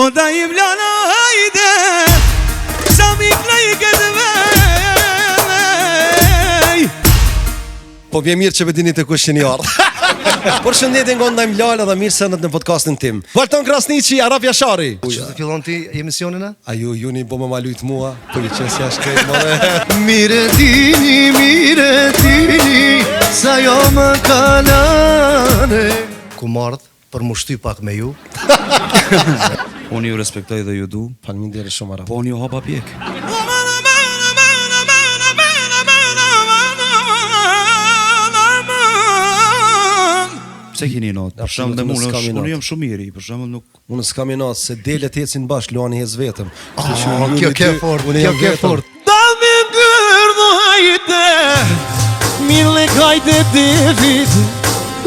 O da i vlana hajde Sa mi klaj këtë vej Po vje mirë që vedini të kush që një ardhë. Por shëndetje nga ndajmë Lala dhe mirë sënët në podcastin tim. Valton Krasniqi, Arap Jashari. Që të fillon ti emisionin a? A ju një bo më malujt mua, po i qënë si ashtë kejtë mëre. Mire dini, sa jo më kalane. Ku mardh, për mu shty pak me ju. Unë ju respektoj dhe ju du. Faleminderit shumë Arap. Po unë ju hapa pjek. Pse keni not? Për shembull dhe unë jam shumë miri, për shembull nuk Unë s'kam i natë, se delet ecin bashkë, luani hez vetëm. Kjo ke fort, kjo ke fort. Dami ngërdo hajte Mille kajte të fit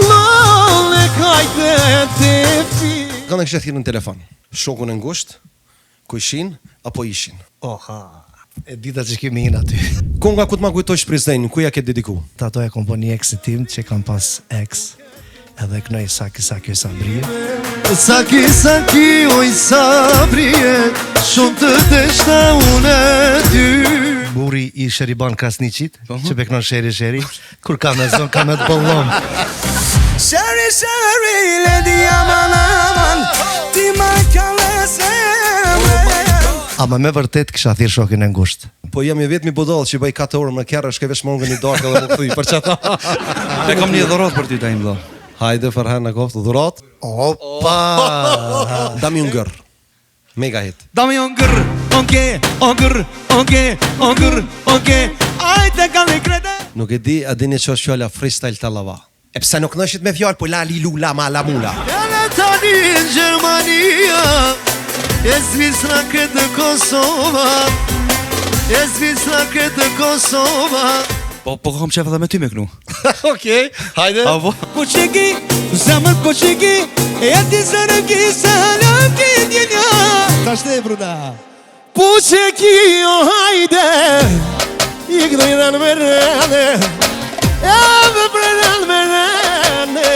Lole kajte të fit Kanë kështë thirrë në telefon. Shokun e ngusht, ku ishin, apo ishin. Oha, e dita që kemi hinë aty. Konga ku të ma kujtoj shprizdenjë, ku ja ke dediku? Tato e komponi eksit tim që kam pas eks. Edhe kënoj saki o sabrije. Saki oj sabrije, shumë të deshta unë ty. Buri i Sheriban Krasniqit, që beknon sheri, kur ka me zonë, ka me të bollon. Sheri, ledi aman Ti ma kale zemre Ama me vërtet kisha thirë shokin e ngusht. Po jam i vetmi budall që bëj 4 orë më kërë, shke vesh mongën një darkë dhe më këthy, për që ta. Te kam një dhurat për ty ta imdo. Hajde, Ferhan në koftë, dhurat. Opa! Dami Unger, mega hit. Dami Unger, oke Ajde kam i krede Nuk e di, a dini që është fjalla freestyle të lava. E pse nuk nëshit me fjallë, po la lilu, la ma, la mula. Jale tani në Gjermania, e Zvicra këtë Kosova, e Zvicra këtë Kosova. Po kam qef edhe me ty me knu. Okej, hajde. Koçeki, zamër koçeki E ti sërëki, salëki djenja Ta shte bruda Koçeki, o hajde I këdojnë me rëne E me prënë me rëne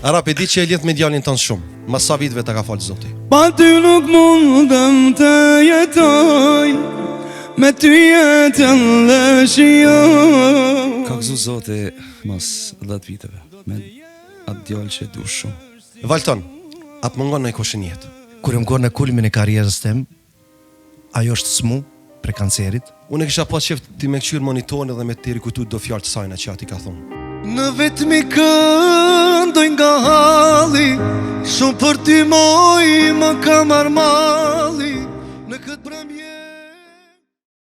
Arap, e di që e lidh me djalin tënë shumë. Mas sa vitve të ka falë zoti. Pa ty nuk mundëm të jetoj Me ty jetën dhe shioj Ka këzu zote mas 10 viteve Me atë djallë që du shumë Valton, atë mungon në e koshin jetë. Kur më gorë në kulmin e karierës tem, ajo është smu pre kancerit. Unë e kisha pas qef ti me këqyrë monitorin dhe me të rikujtu do fjallë të sajna që ati ka thonë. Në vetëmi këndoj nga halli, shumë për ty moj më ka marmali.